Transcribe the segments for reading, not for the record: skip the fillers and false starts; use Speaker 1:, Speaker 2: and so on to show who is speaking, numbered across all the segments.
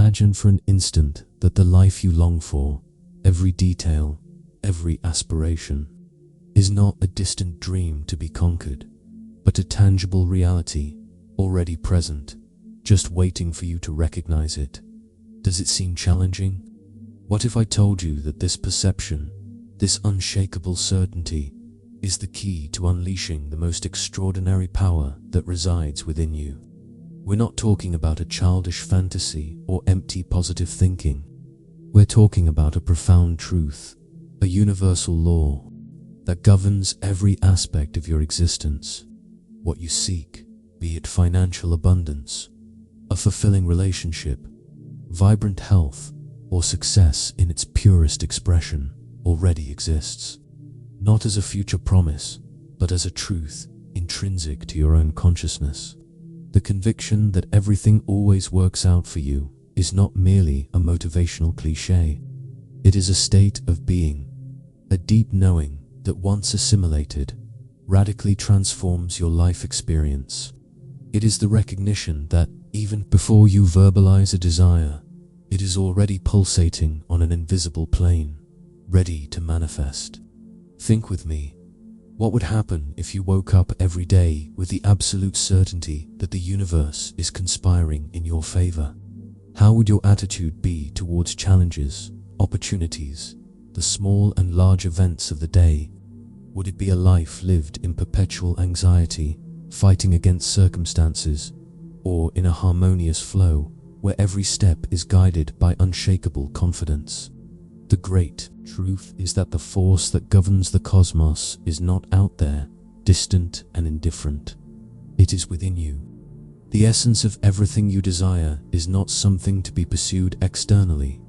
Speaker 1: imagine for an instant that the life you long for, every detail, every aspiration, is not a distant dream to be conquered, but a tangible reality already present, just waiting for you to recognize it. Does it seem challenging? What if I told you that this perception, this unshakable certainty, is the key to unleashing the most extraordinary power that resides within you? We're not talking about a childish fantasy or empty positive thinking. We're talking about a profound truth, a universal law that governs every aspect of your existence. What you seek, be it financial abundance, a fulfilling relationship, vibrant health, or success in its purest expression, already exists. Not as a future promise, but as a truth intrinsic to your own consciousness. The conviction that everything always works out for you is not merely a motivational cliché. It is a state of being, a deep knowing that once assimilated, radically transforms your life experience. It is the recognition that even before you verbalize a desire, it is already pulsating on an invisible plane, ready to manifest. Think with me. What would happen if you woke up every day with the absolute certainty that the universe is conspiring in your favor? How would your attitude be towards challenges, opportunities, the small and large events of the day? Would it be a life lived in perpetual anxiety, fighting against circumstances, or in a harmonious flow where every step is guided by unshakable confidence? The great truth is that the force that governs the cosmos is not out there, distant and indifferent. It is within you. The essence of everything you desire is not something to be pursued externally,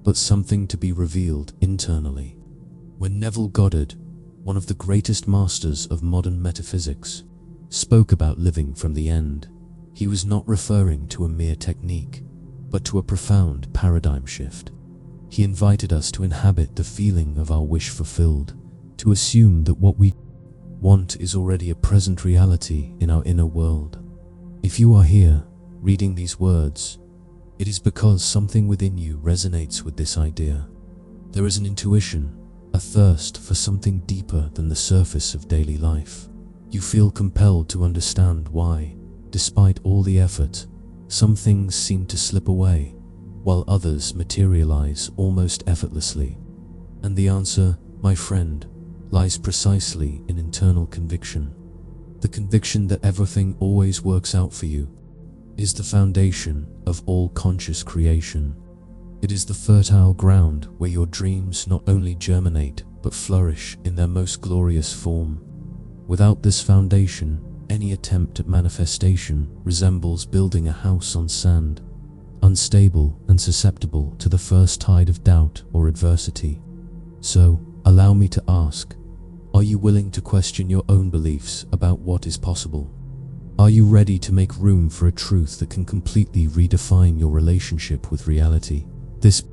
Speaker 1: but something to be revealed internally. When Neville Goddard, one of the greatest masters of modern metaphysics, spoke about living from the end, he was not referring to a mere technique, but to a profound paradigm shift. He invited us to inhabit the feeling of our wish fulfilled, to assume that what we want is already a present reality in our inner world. If you are here, reading these words, it is because something within you resonates with this idea. There is an intuition, a thirst for something deeper than the surface of daily life. You feel compelled to understand why, despite all the effort, some things seem to slip away, while others materialize almost effortlessly. And the answer, my friend, lies precisely in internal conviction. The conviction that everything always works out for you is the foundation of all conscious creation. It is the fertile ground where your dreams not only germinate but flourish in their most glorious form. Without this foundation, any attempt at manifestation resembles building a house on sand, unstable and susceptible to the first tide of doubt or adversity. So, allow me to ask, are you willing to question your own beliefs about what is possible? Are you ready to make room for a truth that can completely redefine your relationship with reality? This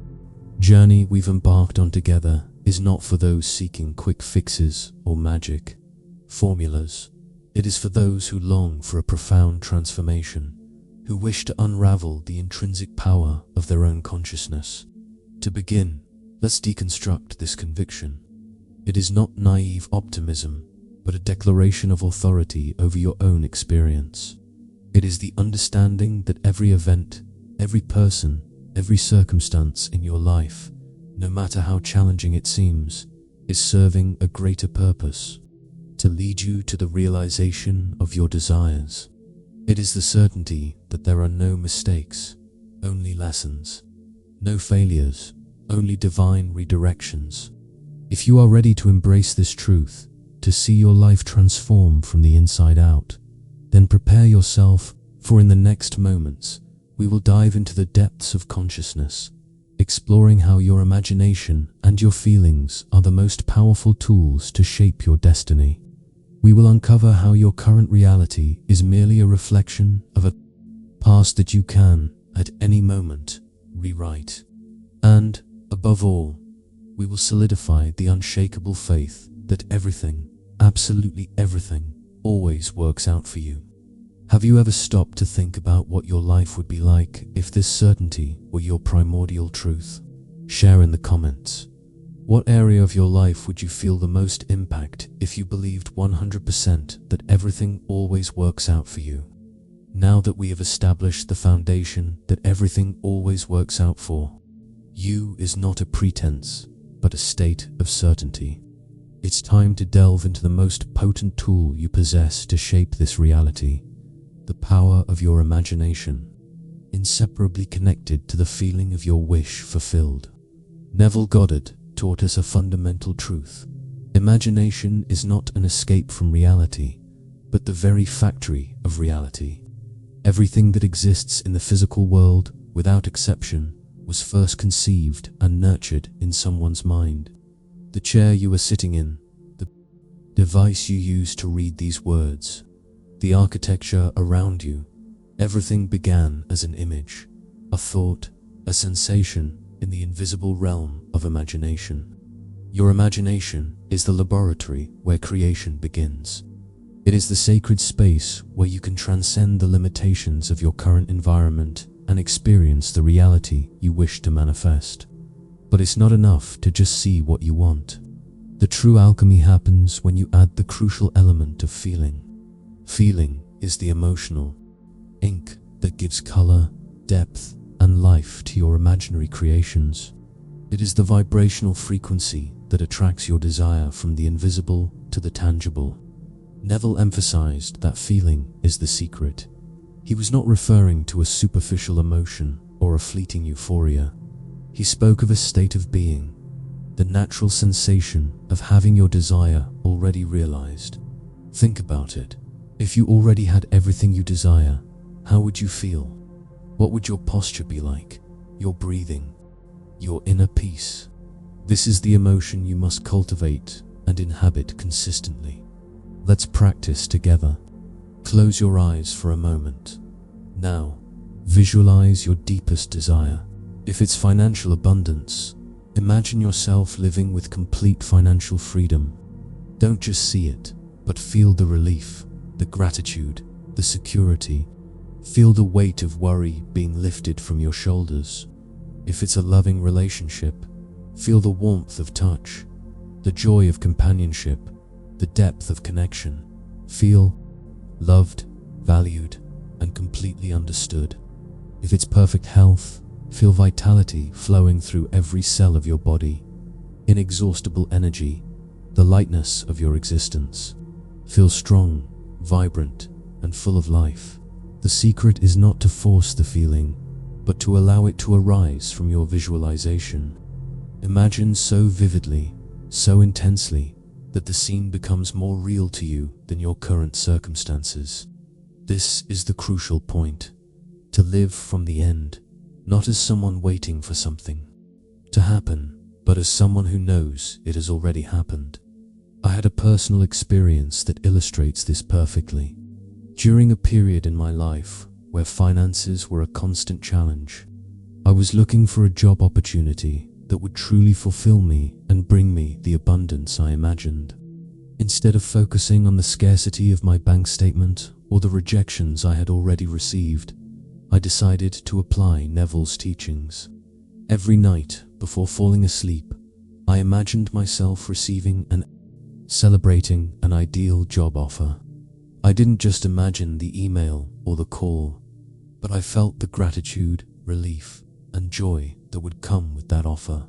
Speaker 1: journey we've embarked on together is not for those seeking quick fixes or magic formulas. It is for those who long for a profound transformation, who wish to unravel the intrinsic power of their own consciousness. To begin, let's deconstruct this conviction. It is not naive optimism, but a declaration of authority over your own experience. It is the understanding that every event, every person, every circumstance in your life, no matter how challenging it seems, is serving a greater purpose, to lead you to the realization of your desires. It is the certainty that there are no mistakes, only lessons, no failures, only divine redirections. If you are ready to embrace this truth, to see your life transform from the inside out, then prepare yourself, for in the next moments, we will dive into the depths of consciousness, exploring how your imagination and your feelings are the most powerful tools to shape your destiny. We will uncover how your current reality is merely a reflection of a past that you can, at any moment, rewrite. And, above all, we will solidify the unshakable faith that everything, absolutely everything, always works out for you. Have you ever stopped to think about what your life would be like if this certainty were your primordial truth? Share in the comments. What area of your life would you feel the most impact if you believed 100% that everything always works out for you? Now that we have established the foundation that everything always works out for you is not a pretense, but a state of certainty. It's time to delve into the most potent tool you possess to shape this reality, the power of your imagination, inseparably connected to the feeling of your wish fulfilled. Neville Goddard taught us a fundamental truth. Imagination is not an escape from reality, but the very factory of reality. Everything that exists in the physical world, without exception, was first conceived and nurtured in someone's mind. The chair you are sitting in, the device you use to read these words, the architecture around you, everything began as an image, a thought, a sensation in the invisible realm of imagination. Your imagination is the laboratory where creation begins. It is the sacred space where you can transcend the limitations of your current environment and experience the reality you wish to manifest. But it's not enough to just see what you want. The true alchemy happens when you add the crucial element of feeling. Feeling is the emotional ink that gives color, depth, and life to your imaginary creations. It is the vibrational frequency that attracts your desire from the invisible to the tangible. Neville emphasized that feeling is the secret. He was not referring to a superficial emotion or a fleeting euphoria. He spoke of a state of being, the natural sensation of having your desire already realized. Think about it. If you already had everything you desire, how would you feel? What would your posture be like? Your breathing? Your inner peace? This is the emotion you must cultivate and inhabit consistently. Let's practice together. Close your eyes for a moment. Now, visualize your deepest desire. If it's financial abundance, imagine yourself living with complete financial freedom. Don't just see it, but feel the relief, the gratitude, the security. Feel the weight of worry being lifted from your shoulders. If it's a loving relationship, feel the warmth of touch, the joy of companionship, the depth of connection. Feel loved, valued, and completely understood. If it's perfect health, feel vitality flowing through every cell of your body, inexhaustible energy, the lightness of your existence. Feel strong, vibrant, and full of life. The secret is not to force the feeling, but to allow it to arise from your visualization. Imagine so vividly, so intensely, that the scene becomes more real to you than your current circumstances. This is the crucial point. To live from the end, not as someone waiting for something to happen, but as someone who knows it has already happened. I had a personal experience that illustrates this perfectly. During a period in my life where finances were a constant challenge, I was looking for a job opportunity that would truly fulfill me and bring me the abundance I imagined. Instead of focusing on the scarcity of my bank statement or the rejections I had already received, I decided to apply Neville's teachings. Every night before falling asleep, I imagined myself celebrating an ideal job offer. I didn't just imagine the email or the call, but I felt the gratitude, relief, and joy that would come with that offer.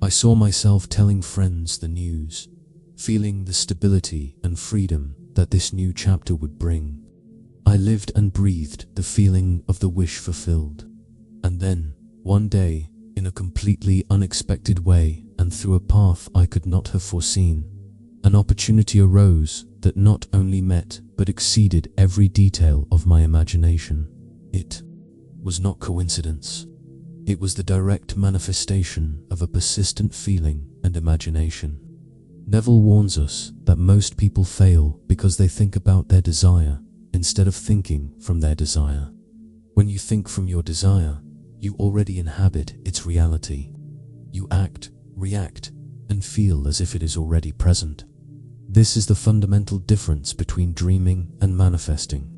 Speaker 1: I saw myself telling friends the news, feeling the stability and freedom that this new chapter would bring. I lived and breathed the feeling of the wish fulfilled. And then, one day, in a completely unexpected way and through a path I could not have foreseen, an opportunity arose that not only met but exceeded every detail of my imagination. It was not coincidence. It was the direct manifestation of a persistent feeling and imagination. Neville warns us that most people fail because they think about their desire instead of thinking from their desire. When you think from your desire, you already inhabit its reality. You act, react, and feel as if it is already present. This is the fundamental difference between dreaming and manifesting.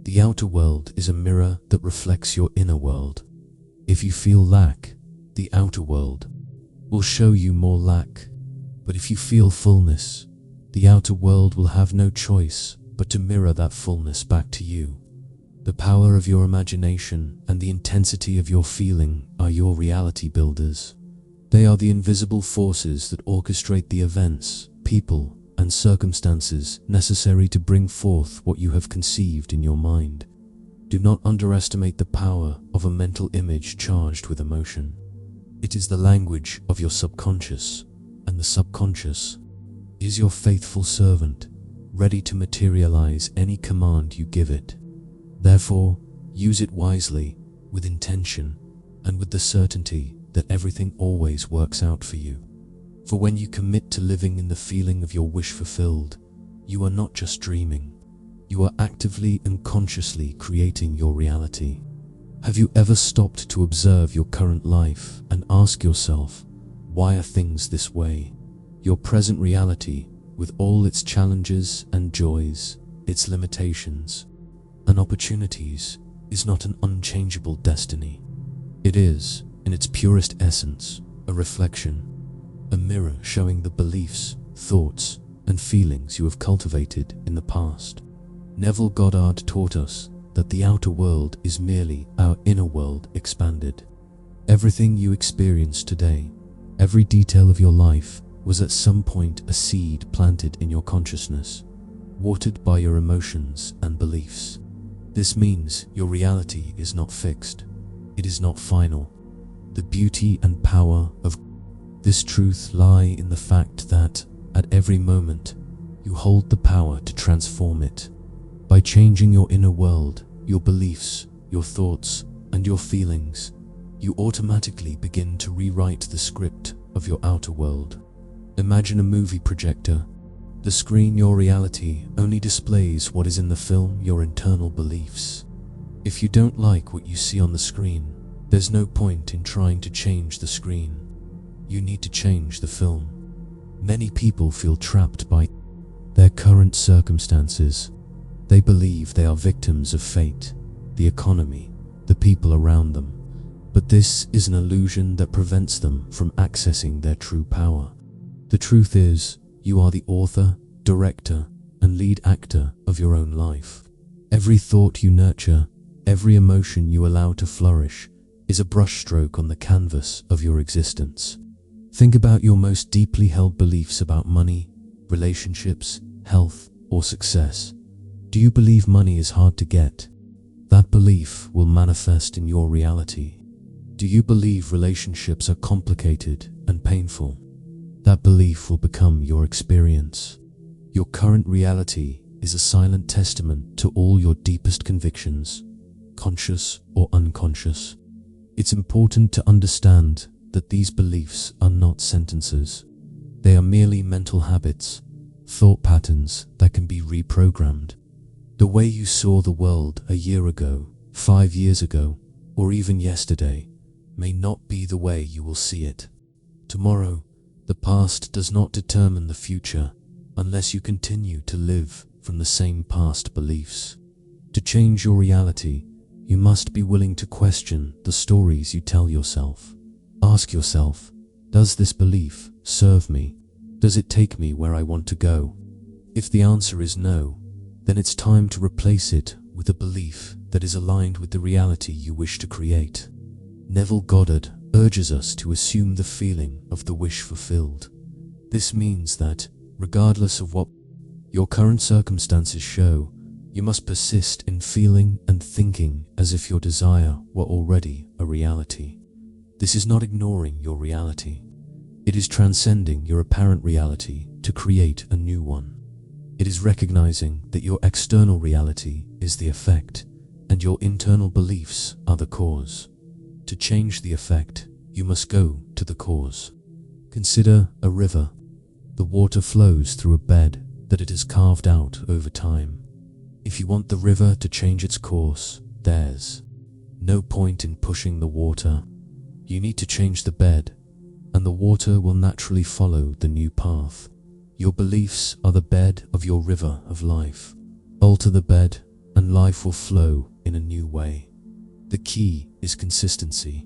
Speaker 1: The outer world is a mirror that reflects your inner world. If you feel lack, the outer world will show you more lack. But if you feel fullness, the outer world will have no choice but to mirror that fullness back to you. The power of your imagination and the intensity of your feeling are your reality builders. They are the invisible forces that orchestrate the events, people, and circumstances necessary to bring forth what you have conceived in your mind. Do not underestimate the power of a mental image charged with emotion. It is the language of your subconscious, and the subconscious is your faithful servant, ready to materialize any command you give it. Therefore, use it wisely, with intention, and with the certainty that everything always works out for you. For when you commit to living in the feeling of your wish fulfilled, you are not just dreaming. You are actively and consciously creating your reality. Have you ever stopped to observe your current life and ask yourself, why are things this way? Your present reality, with all its challenges and joys, its limitations and opportunities, is not an unchangeable destiny. It is, in its purest essence, a reflection, a mirror showing the beliefs, thoughts, and feelings you have cultivated in the past. Neville Goddard taught us that the outer world is merely our inner world expanded. Everything you experience today, every detail of your life, was at some point a seed planted in your consciousness, watered by your emotions and beliefs. This means your reality is not fixed. It is not final. The beauty and power of this truth lie in the fact that, at every moment, you hold the power to transform it. By changing your inner world, your beliefs, your thoughts, and your feelings, you automatically begin to rewrite the script of your outer world. Imagine a movie projector. The screen, your reality, only displays what is in the film, your internal beliefs. If you don't like what you see on the screen, there's no point in trying to change the screen. You need to change the film. Many people feel trapped by their current circumstances. They believe they are victims of fate, the economy, the people around them. But this is an illusion that prevents them from accessing their true power. The truth is, you are the author, director, and lead actor of your own life. Every thought you nurture, every emotion you allow to flourish, is a brushstroke on the canvas of your existence. Think about your most deeply held beliefs about money, relationships, health, or success. Do you believe money is hard to get? That belief will manifest in your reality. Do you believe relationships are complicated and painful? That belief will become your experience. Your current reality is a silent testament to all your deepest convictions, conscious or unconscious. It's important to understand that these beliefs are not sentences. They are merely mental habits, thought patterns that can be reprogrammed. The way you saw the world a year ago, 5 years ago, or even yesterday, may not be the way you will see it tomorrow. The past does not determine the future unless you continue to live from the same past beliefs. To change your reality, you must be willing to question the stories you tell yourself. Ask yourself, does this belief serve me? Does it take me where I want to go? If the answer is no, then it's time to replace it with a belief that is aligned with the reality you wish to create. Neville Goddard urges us to assume the feeling of the wish fulfilled. This means that, regardless of what your current circumstances show, you must persist in feeling and thinking as if your desire were already a reality. This is not ignoring your reality. It is transcending your apparent reality to create a new one. It is recognizing that your external reality is the effect, and your internal beliefs are the cause. To change the effect, you must go to the cause. Consider a river. The water flows through a bed that it has carved out over time. If you want the river to change its course, there's no point in pushing the water. You need to change the bed, and the water will naturally follow the new path. Your beliefs are the bed of your river of life. Alter the bed, and life will flow in a new way. The key is consistency.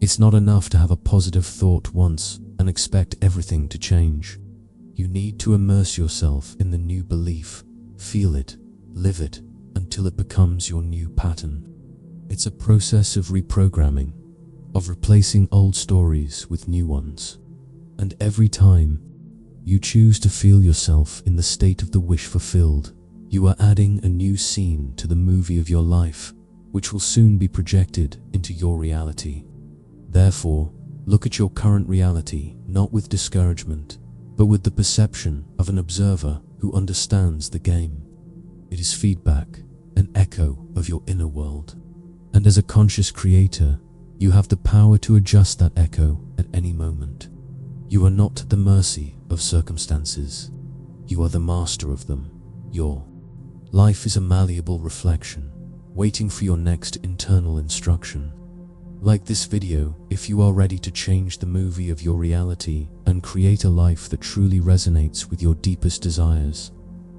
Speaker 1: It's not enough to have a positive thought once and expect everything to change. You need to immerse yourself in the new belief, feel it, live it, until it becomes your new pattern. It's a process of reprogramming, of replacing old stories with new ones. And every time you choose to feel yourself in the state of the wish fulfilled, you are adding a new scene to the movie of your life, which will soon be projected into your reality. Therefore, look at your current reality not with discouragement, but with the perception of an observer who understands the game. It is feedback, an echo of your inner world. And as a conscious creator, you have the power to adjust that echo at any moment. You are not at the mercy of circumstances. You are the master of them. Your life is a malleable reflection, waiting for your next internal instruction. Like this video if you are ready to change the movie of your reality and create a life that truly resonates with your deepest desires.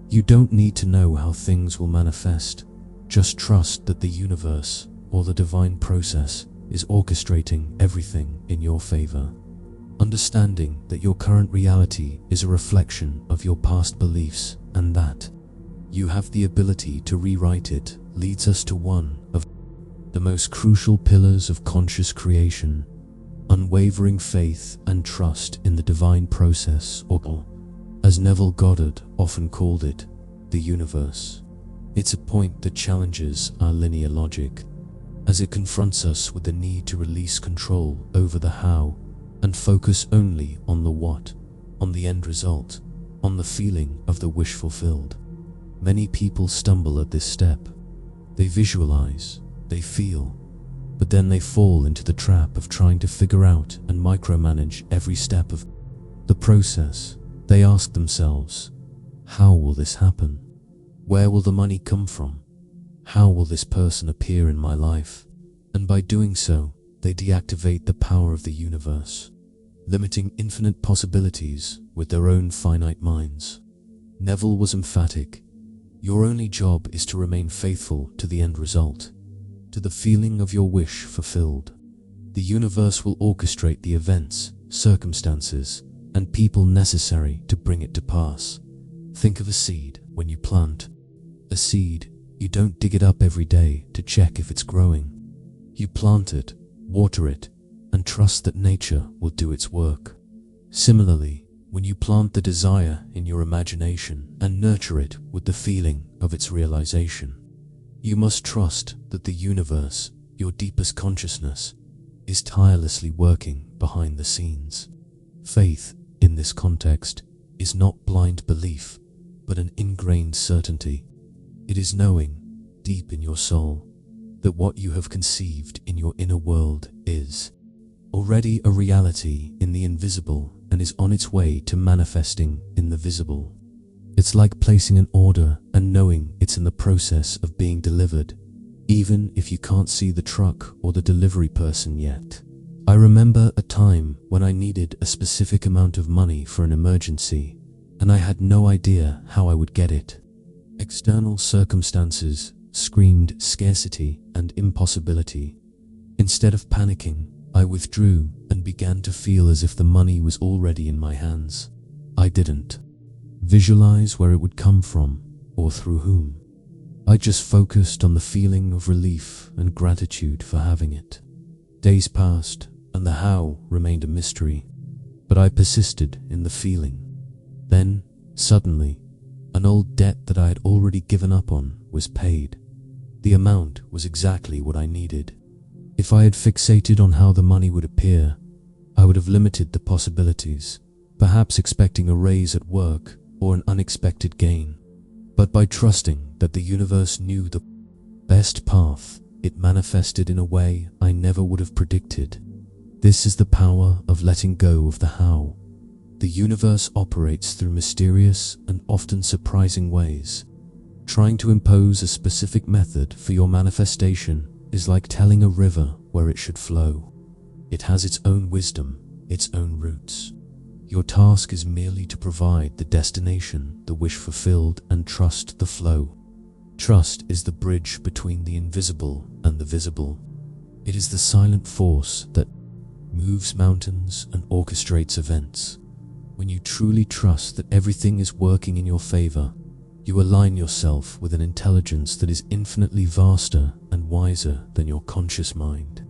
Speaker 1: You don't need to know how things will manifest. Just trust that the universe or the divine process is orchestrating everything in your favor. Understanding that your current reality is a reflection of your past beliefs and that you have the ability to rewrite it leads us to one of the most crucial pillars of conscious creation: unwavering faith and trust in the divine process, or, as Neville Goddard often called it, the universe. It's a point that challenges our linear logic, as it confronts us with the need to release control over the how and focus only on the what, on the end result, on the feeling of the wish fulfilled. Many people stumble at this step. They visualize, they feel, but then they fall into the trap of trying to figure out and micromanage every step of the process. They ask themselves, how will this happen? Where will the money come from? How will this person appear in my life? And by doing so, they deactivate the power of the universe, limiting infinite possibilities with their own finite minds. Neville was emphatic. Your only job is to remain faithful to the end result, to the feeling of your wish fulfilled. The universe will orchestrate the events, circumstances, and people necessary to bring it to pass. Think of a seed when you plant. A seed, you don't dig it up every day to check if it's growing. You plant it, water it, and trust that nature will do its work. Similarly, when you plant the desire in your imagination and nurture it with the feeling of its realization, you must trust that the universe, your deepest consciousness, is tirelessly working behind the scenes. Faith, in this context, is not blind belief, but an ingrained certainty. It is knowing, deep in your soul, that what you have conceived in your inner world is already a reality in the invisible and is on its way to manifesting in the visible. It's like placing an order and knowing it's in the process of being delivered, even if you can't see the truck or the delivery person yet. I remember a time when I needed a specific amount of money for an emergency, and I had no idea how I would get it. External circumstances screamed scarcity and impossibility. Instead of panicking, I withdrew and began to feel as if the money was already in my hands. I didn't visualize where it would come from or through whom. I just focused on the feeling of relief and gratitude for having it. Days passed and the how remained a mystery, but I persisted in the feeling. Then, suddenly, an old debt that I had already given up on was paid. The amount was exactly what I needed. If I had fixated on how the money would appear, I would have limited the possibilities, perhaps expecting a raise at work or an unexpected gain. But by trusting that the universe knew the best path, it manifested in a way I never would have predicted. This is the power of letting go of the how. The universe operates through mysterious and often surprising ways. Trying to impose a specific method for your manifestation is like telling a river where it should flow. It has its own wisdom, its own roots. Your task is merely to provide the destination, the wish fulfilled, and trust the flow. Trust is the bridge between the invisible and the visible. It is the silent force that moves mountains and orchestrates events. When you truly trust that everything is working in your favor, you align yourself with an intelligence that is infinitely vaster and wiser than your conscious mind.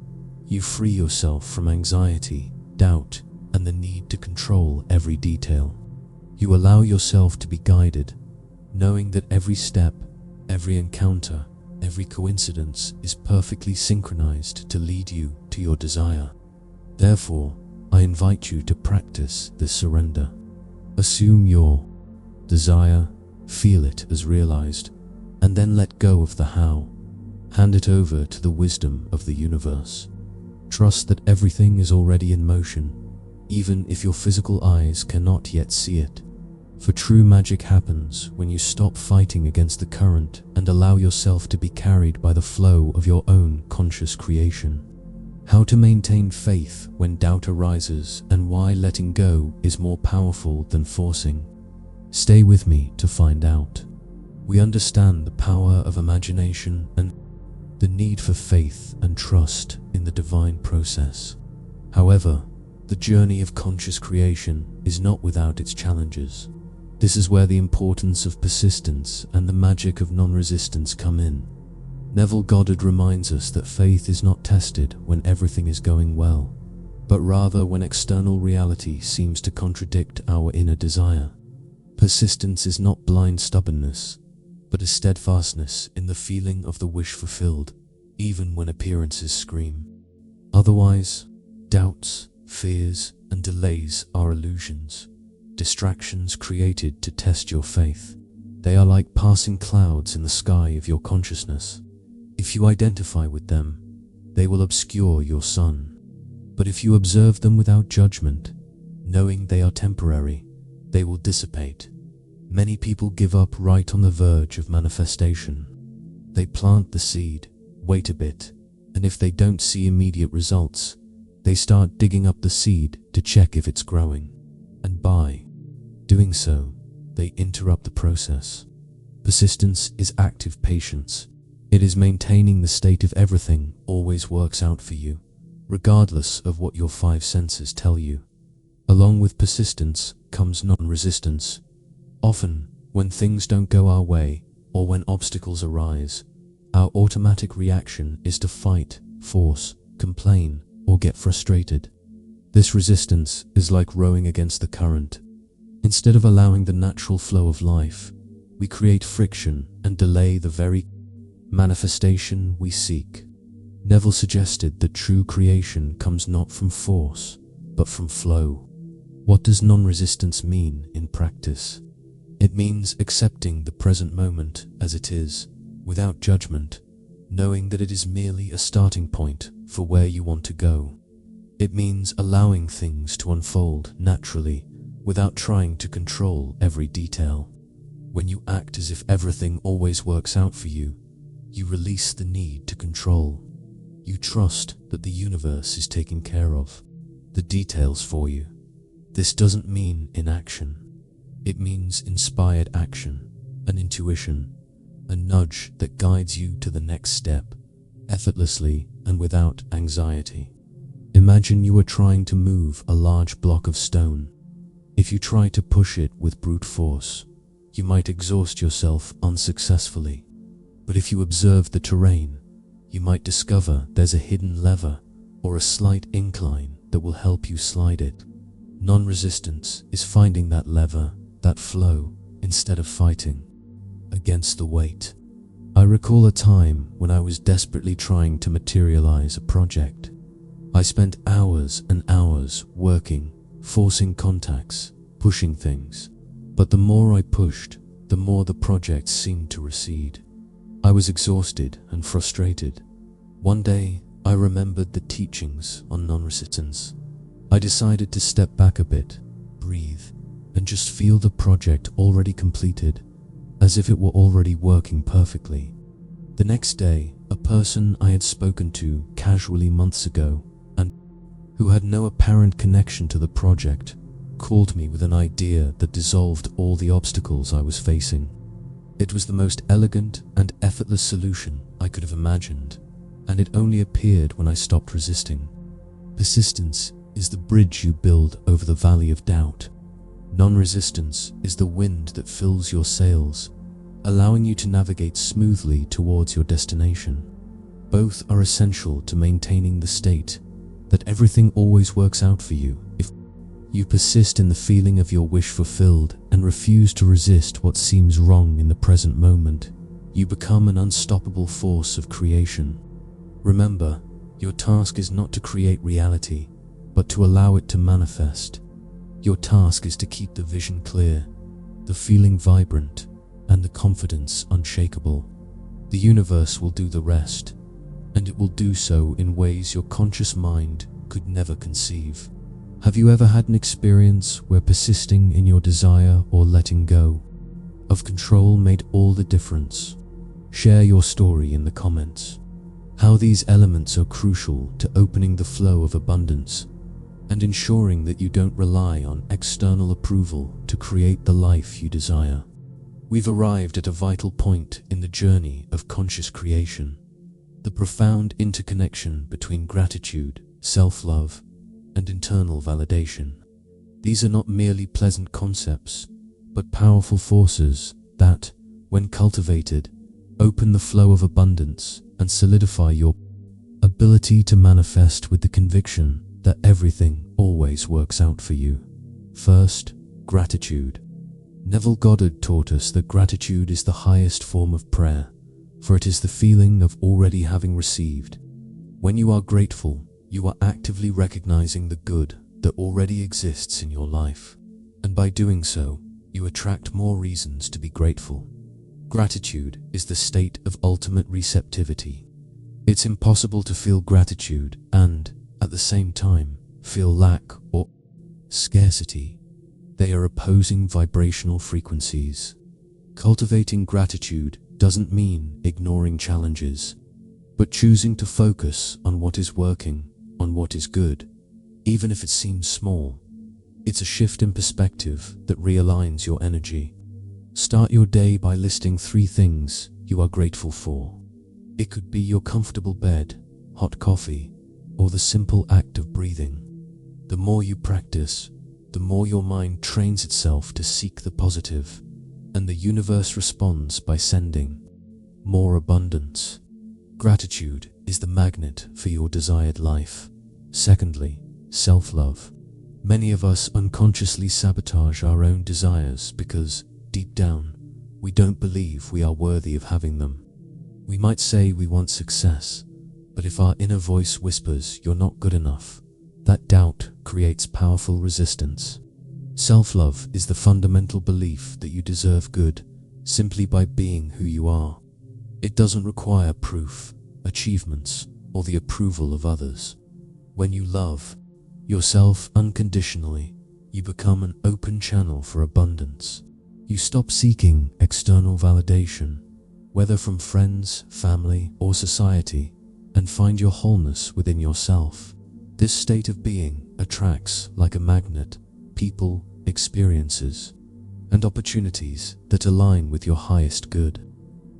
Speaker 1: You free yourself from anxiety, doubt, and the need to control every detail. You allow yourself to be guided, knowing that every step, every encounter, every coincidence is perfectly synchronized to lead you to your desire. Therefore, I invite you to practice this surrender. Assume your desire, feel it as realized, and then let go of the how. Hand it over to the wisdom of the universe. Trust that everything is already in motion, even if your physical eyes cannot yet see it. For true magic happens when you stop fighting against the current and allow yourself to be carried by the flow of your own conscious creation. How to maintain faith when doubt arises and why letting go is more powerful than forcing. Stay with me to find out. We understand the power of imagination and the need for faith and trust in the divine process. However, the journey of conscious creation is not without its challenges. This is where the importance of persistence and the magic of non-resistance come in. Neville Goddard reminds us that faith is not tested when everything is going well, but rather when external reality seems to contradict our inner desire. Persistence is not blind stubbornness, but a steadfastness in the feeling of the wish fulfilled, even when appearances scream. Otherwise, doubts, fears, and delays are illusions, distractions created to test your faith. They are like passing clouds in the sky of your consciousness. If you identify with them, they will obscure your sun. But if you observe them without judgment, knowing they are temporary, they will dissipate. Many people give up right on the verge of manifestation. They plant the seed, wait a bit, and if they don't see immediate results, they start digging up the seed to check if it's growing. And by doing so, they interrupt the process. Persistence is active patience. It is maintaining the state of everything always works out for you, regardless of what your five senses tell you. Along with persistence comes non-resistance. Often, when things don't go our way, or when obstacles arise, our automatic reaction is to fight, force, complain, or get frustrated. This resistance is like rowing against the current. Instead of allowing the natural flow of life, we create friction and delay the very manifestation we seek. Neville suggested that true creation comes not from force, but from flow. What does non-resistance mean in practice? It means accepting the present moment as it is, without judgment, knowing that it is merely a starting point for where you want to go. It means allowing things to unfold naturally, without trying to control every detail. When you act as if everything always works out for you, you release the need to control. You trust that the universe is taking care of the details for you. This doesn't mean inaction. It means inspired action, an intuition, a nudge that guides you to the next step, effortlessly and without anxiety. Imagine you are trying to move a large block of stone. If you try to push it with brute force, you might exhaust yourself unsuccessfully. But if you observe the terrain, you might discover there's a hidden lever or a slight incline that will help you slide it. Non-resistance is finding that lever, that flow, instead of fighting against the weight. I recall a time when I was desperately trying to materialize a project. I spent hours and hours working, forcing contacts, pushing things. But the more I pushed, the more the project seemed to recede. I was exhausted and frustrated. One day, I remembered the teachings on non-resistance. I decided to step back a bit, breathe, and just feel the project already completed, as if it were already working perfectly. The next day, a person I had spoken to casually months ago, and who had no apparent connection to the project, called me with an idea that dissolved all the obstacles I was facing. It was the most elegant and effortless solution I could have imagined, and it only appeared when I stopped resisting. Persistence is the bridge you build over the valley of doubt. Non-resistance is the wind that fills your sails, allowing you to navigate smoothly towards your destination. Both are essential to maintaining the state that everything always works out for you. If you persist in the feeling of your wish fulfilled and refuse to resist what seems wrong in the present moment, you become an unstoppable force of creation. Remember, your task is not to create reality, but to allow it to manifest. Your task is to keep the vision clear, the feeling vibrant, and the confidence unshakable. The universe will do the rest, and it will do so in ways your conscious mind could never conceive. Have you ever had an experience where persisting in your desire or letting go of control made all the difference? Share your story in the comments. How these elements are crucial to opening the flow of abundance and ensuring that you don't rely on external approval to create the life you desire. We've arrived at a vital point in the journey of conscious creation. The profound interconnection between gratitude, self-love, and internal validation. These are not merely pleasant concepts, but powerful forces that, when cultivated, open the flow of abundance and solidify your ability to manifest with the conviction that everything always works out for you. First, gratitude. Neville Goddard taught us that gratitude is the highest form of prayer, for it is the feeling of already having received. When you are grateful, you are actively recognizing the good that already exists in your life, and by doing so, you attract more reasons to be grateful. Gratitude is the state of ultimate receptivity. It's impossible to feel gratitude and, at the same time, feel lack or scarcity. They are opposing vibrational frequencies. Cultivating gratitude doesn't mean ignoring challenges, but choosing to focus on what is working, on what is good, even if it seems small. It's a shift in perspective that realigns your energy. Start your day by listing 3 things you are grateful for. It could be your comfortable bed, hot coffee, or the simple act of breathing. The more you practice, the more your mind trains itself to seek the positive, and the universe responds by sending more abundance. Gratitude is the magnet for your desired life. Secondly, self-love. Many of us unconsciously sabotage our own desires because, deep down, we don't believe we are worthy of having them. We might say we want success, but if our inner voice whispers you're not good enough, that doubt creates powerful resistance. Self-love is the fundamental belief that you deserve good simply by being who you are. It doesn't require proof, achievements, or the approval of others. When you love yourself unconditionally, you become an open channel for abundance. You stop seeking external validation, whether from friends, family, or society, and find your wholeness within yourself. This state of being attracts, like a magnet, people, experiences, and opportunities that align with your highest good.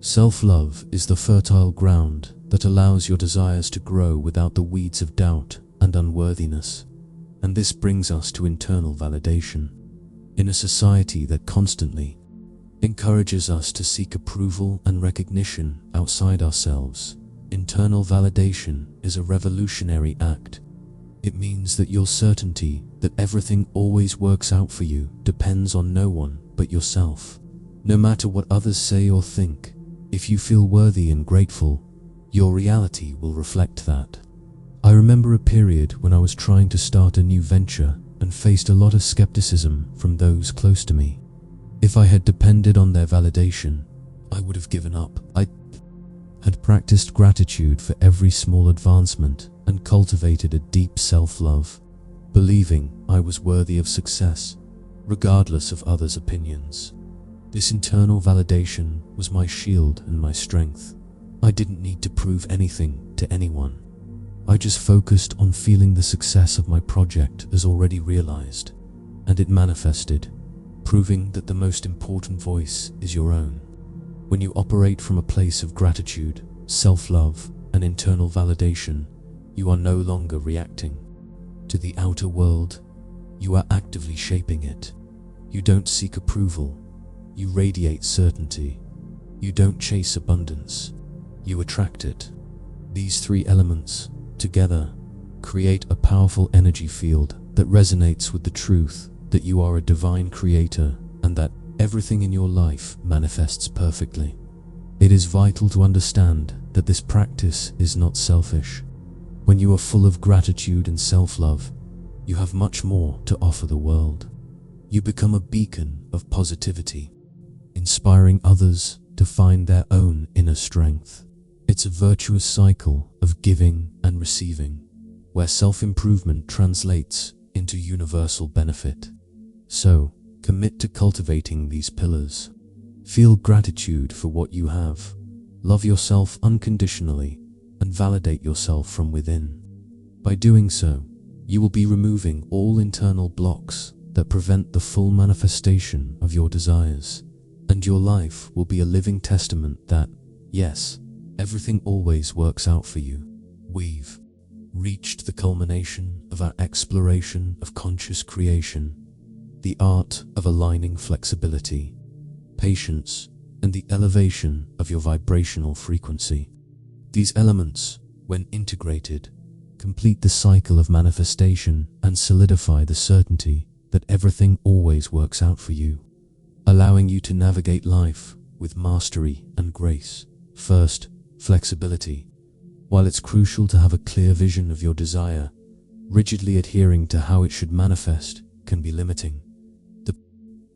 Speaker 1: Self-love is the fertile ground that allows your desires to grow without the weeds of doubt and unworthiness. And this brings us to internal validation. In a society that constantly encourages us to seek approval and recognition outside ourselves, internal validation is a revolutionary act. It means that your certainty that everything always works out for you depends on no one but yourself. No matter what others say or think, if you feel worthy and grateful, your reality will reflect that. I remember a period when I was trying to start a new venture and faced a lot of skepticism from those close to me. If I had depended on their validation, I would have given up. I had practiced gratitude for every small advancement and cultivated a deep self-love, believing I was worthy of success, regardless of others' opinions. This internal validation was my shield and my strength. I didn't need to prove anything to anyone. I just focused on feeling the success of my project as already realized, and it manifested, proving that the most important voice is your own. When you operate from a place of gratitude, self-love, and internal validation, you are no longer reacting to the outer world. You are actively shaping it. You don't seek approval. You radiate certainty. You don't chase abundance. You attract it. These three elements, together, create a powerful energy field that resonates with the truth that you are a divine creator and that everything in your life manifests perfectly. It is vital to understand that this practice is not selfish. When you are full of gratitude and self-love, you have much more to offer the world. You become a beacon of positivity, inspiring others to find their own inner strength. It's a virtuous cycle of giving and receiving, where self-improvement translates into universal benefit. So, commit to cultivating these pillars. Feel gratitude for what you have. Love yourself unconditionally and validate yourself from within. By doing so, you will be removing all internal blocks that prevent the full manifestation of your desires, and your life will be a living testament that, yes, everything always works out for you. We've reached the culmination of our exploration of conscious creation, the art of aligning flexibility, patience, and the elevation of your vibrational frequency. These elements, when integrated, complete the cycle of manifestation and solidify the certainty that everything always works out for you, allowing you to navigate life with mastery and grace. First, flexibility. While it's crucial to have a clear vision of your desire, rigidly adhering to how it should manifest can be limiting. The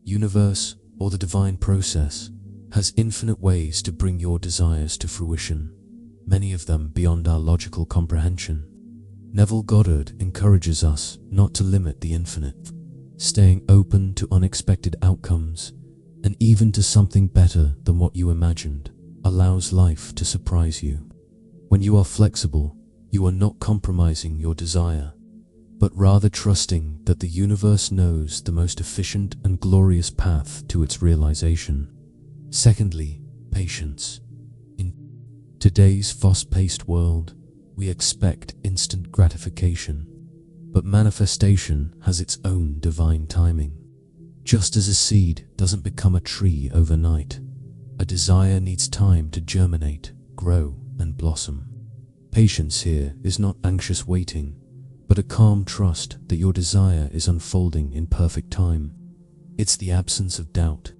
Speaker 1: universe, or the divine process, has infinite ways to bring your desires to fruition, many of them beyond our logical comprehension. Neville Goddard encourages us not to limit the infinite, staying open to unexpected outcomes, and even to something better than what you imagined, allows life to surprise you. When you are flexible, you are not compromising your desire, but rather trusting that the universe knows the most efficient and glorious path to its realization. Secondly, patience. In today's fast-paced world, we expect instant gratification, but manifestation has its own divine timing. Just as a seed doesn't become a tree overnight, a desire needs time to germinate, grow, and blossom. Patience here is not anxious waiting, but a calm trust that your desire is unfolding in perfect time. It's the absence of doubt.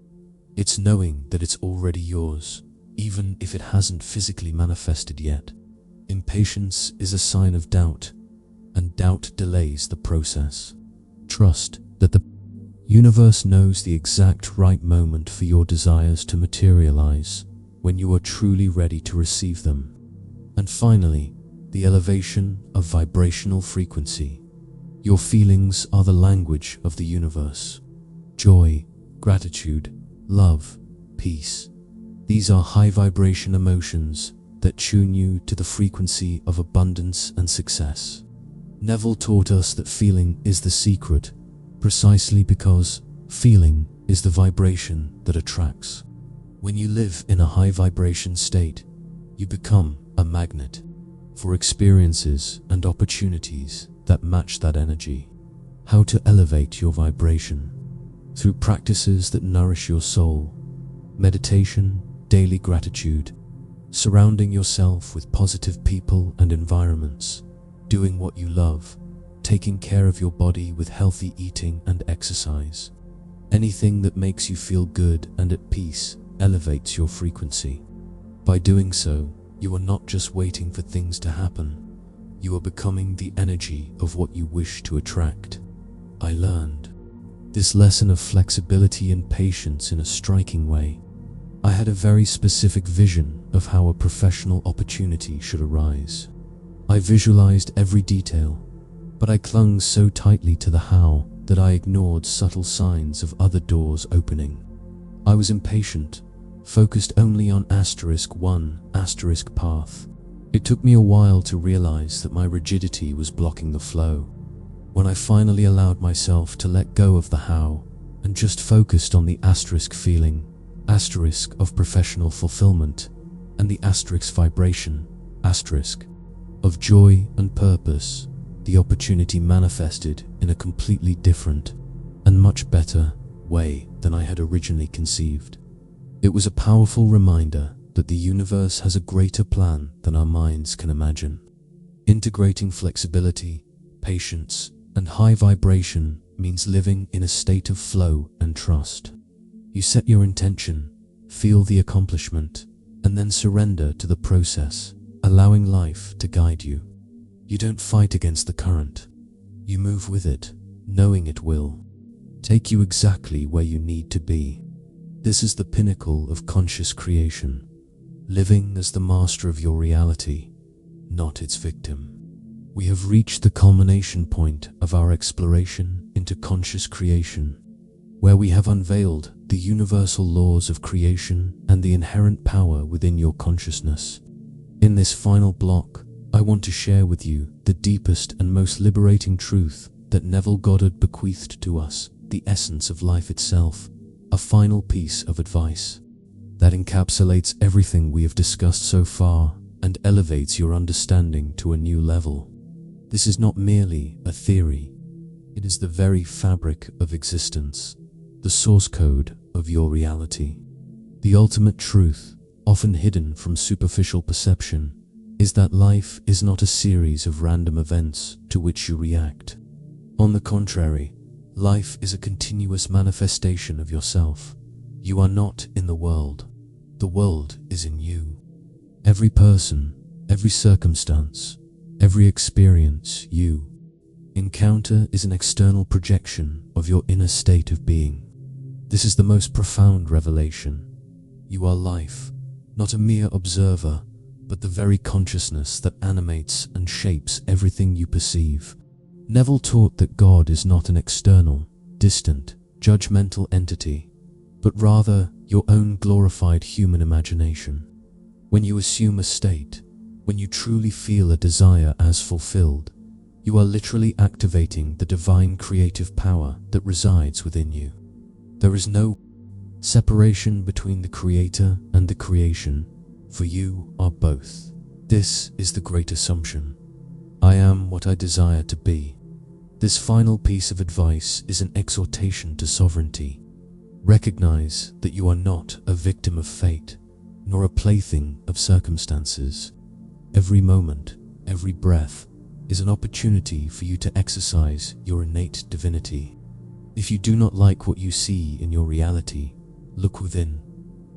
Speaker 1: It's knowing that it's already yours, even if it hasn't physically manifested yet. Impatience is a sign of doubt, and doubt delays the process. Trust that the universe knows the exact right moment for your desires to materialize, when you are truly ready to receive them. And finally, the elevation of vibrational frequency. Your feelings are the language of the universe. Joy, gratitude, love, peace. These are high vibration emotions that tune you to the frequency of abundance and success. Neville taught us that feeling is the secret, precisely because feeling is the vibration that attracts. When you live in a high vibration state, you become a magnet for experiences and opportunities that match that energy. How to elevate your vibration? Through practices that nourish your soul, meditation, daily gratitude, surrounding yourself with positive people and environments, doing what you love, taking care of your body with healthy eating and exercise. Anything that makes you feel good and at peace elevates your frequency. By doing so, you are not just waiting for things to happen, you are becoming the energy of what you wish to attract. I learned this lesson of flexibility and patience in a striking way. I had a very specific vision of how a professional opportunity should arise. I visualized every detail, but I clung so tightly to the how that I ignored subtle signs of other doors opening. I was impatient, focused only on *1 path. It took me a while to realize that my rigidity was blocking the flow. When I finally allowed myself to let go of the how and just focused on the * feeling, asterisk of professional fulfillment, and the asterisk vibration, asterisk of joy and purpose, the opportunity manifested in a completely different and much better way than I had originally conceived. It was a powerful reminder that the universe has a greater plan than our minds can imagine. Integrating flexibility, patience, and high vibration means living in a state of flow and trust. You set your intention, feel the accomplishment, and then surrender to the process, allowing life to guide you. You don't fight against the current. You move with it, knowing it will take you exactly where you need to be. This is the pinnacle of conscious creation, living as the master of your reality, not its victim. We have reached the culmination point of our exploration into conscious creation, where we have unveiled the universal laws of creation and the inherent power within your consciousness. In this final block, I want to share with you the deepest and most liberating truth that Neville Goddard bequeathed to us, the essence of life itself, a final piece of advice that encapsulates everything we have discussed so far and elevates your understanding to a new level. This is not merely a theory, it is the very fabric of existence, the source code of your reality. The ultimate truth, often hidden from superficial perception, is that life is not a series of random events to which you react. On the contrary, life is a continuous manifestation of yourself. You are not in the world is in you. Every person, every circumstance, every experience you encounter is an external projection of your inner state of being. This is the most profound revelation. You are life, not a mere observer, but the very consciousness that animates and shapes everything you perceive. Neville taught that God is not an external, distant, judgmental entity, but rather your own glorified human imagination. When you assume a state, when you truly feel a desire as fulfilled, you are literally activating the divine creative power that resides within you. There is no separation between the creator and the creation, for you are both. This is the great assumption. I am what I desire to be. This final piece of advice is an exhortation to sovereignty. Recognize that you are not a victim of fate, nor a plaything of circumstances. Every moment, every breath, is an opportunity for you to exercise your innate divinity. If you do not like what you see in your reality, look within.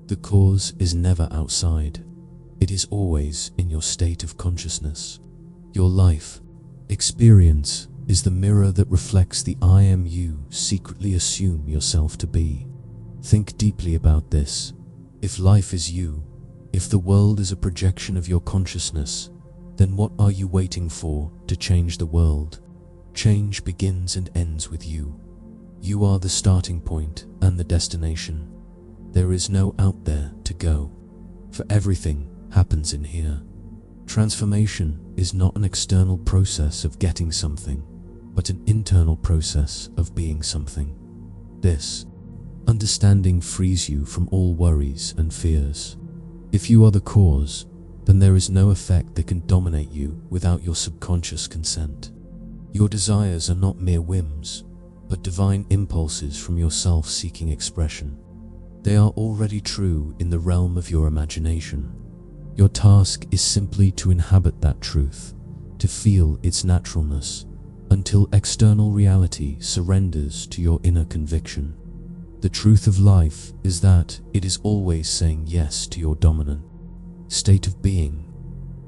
Speaker 1: The cause is never outside. It is always in your state of consciousness. Your life experience is the mirror that reflects the I am you secretly assume yourself to be. Think deeply about this. If life is you, if the world is a projection of your consciousness, then what are you waiting for to change the world? Change begins and ends with you. You are the starting point and the destination. There is no out there to go, for everything happens in here. Transformation is not an external process of getting something, but an internal process of being something. This understanding frees you from all worries and fears. If you are the cause, then there is no effect that can dominate you without your subconscious consent. Your desires are not mere whims, but divine impulses from your self-seeking expression. They are already true in the realm of your imagination. Your task is simply to inhabit that truth, to feel its naturalness, until external reality surrenders to your inner conviction. The truth of life is that it is always saying yes to your dominant state of being.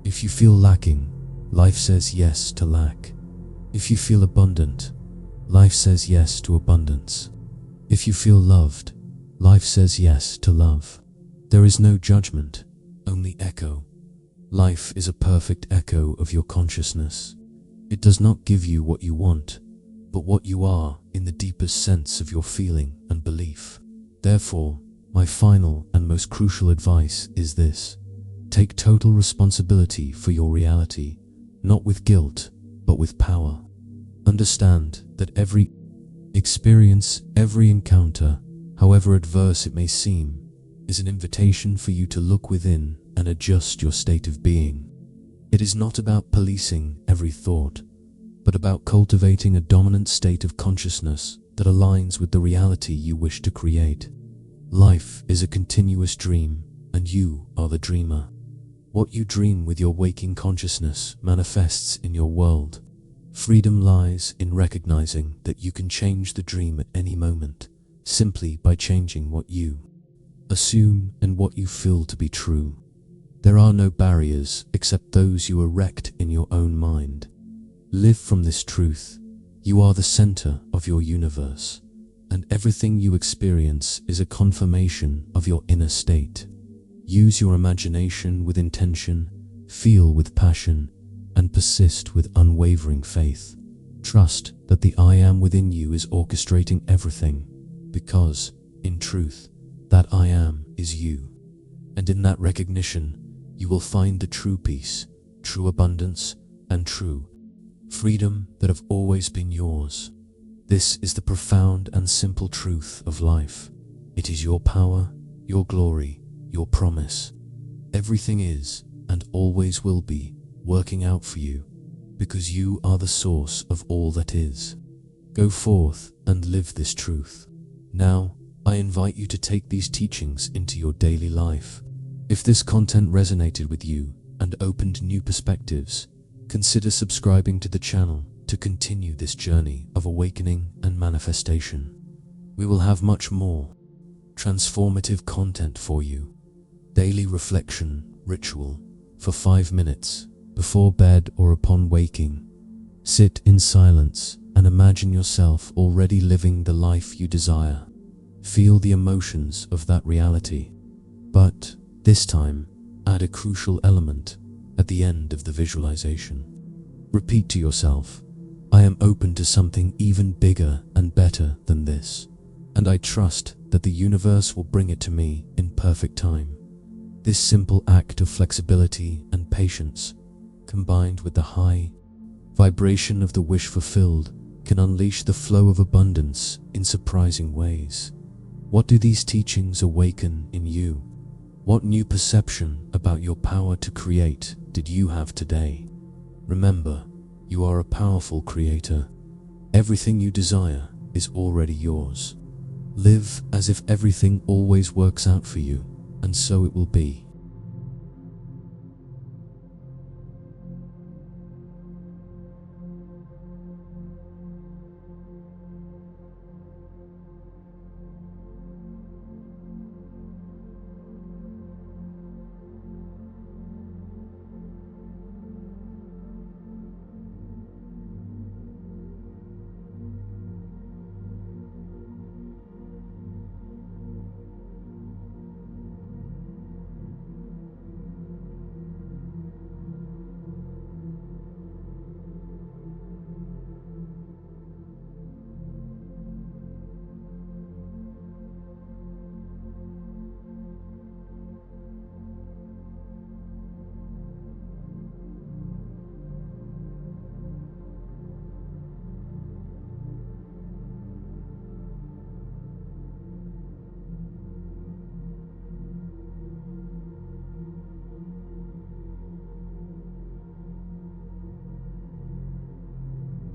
Speaker 1: If you feel lacking, life says yes to lack. If you feel abundant, life says yes to abundance. If you feel loved, life says yes to love. There is no judgment, only echo. Life is a perfect echo of your consciousness. It does not give you what you want, but what you are in the deepest sense of your feeling and belief. Therefore, my final and most crucial advice is this: take total responsibility for your reality, not with guilt, but with power. Understand that every experience, every encounter, however adverse it may seem, is an invitation for you to look within and adjust your state of being. It is not about policing every thought, but about cultivating a dominant state of consciousness that aligns with the reality you wish to create. Life is a continuous dream, and you are the dreamer. What you dream with your waking consciousness manifests in your world. Freedom lies in recognizing that you can change the dream at any moment, simply by changing what you assume and what you feel to be true. There are no barriers except those you erect in your own mind. Live from this truth. You are the center of your universe, and everything you experience is a confirmation of your inner state. Use your imagination with intention, feel with passion, and persist with unwavering faith. Trust that the I Am within you is orchestrating everything, because, in truth, that I Am is you. And in that recognition, you will find the true peace, true abundance, and true freedom that have always been yours. This is the profound and simple truth of life. It is your power, your glory, your promise. Everything is, and always will be, working out for you, because you are the source of all that is. Go forth and live this truth. Now, I invite you to take these teachings into your daily life. If this content resonated with you and opened new perspectives, consider subscribing to the channel to continue this journey of awakening and manifestation. We will have much more transformative content for you. Daily reflection ritual for 5 minutes before bed or upon waking. Sit in silence and imagine yourself already living the life you desire. Feel the emotions of that reality. But this time, add a crucial element at the end of the visualization. Repeat to yourself, I am open to something even bigger and better than this, and I trust that the universe will bring it to me in perfect time. This simple act of flexibility and patience, combined with the high vibration of the wish fulfilled, can unleash the flow of abundance in surprising ways. What do these teachings awaken in you? What new perception about your power to create did you have today? Remember, you are a powerful creator. Everything you desire is already yours. Live as if everything always works out for you, and so it will be.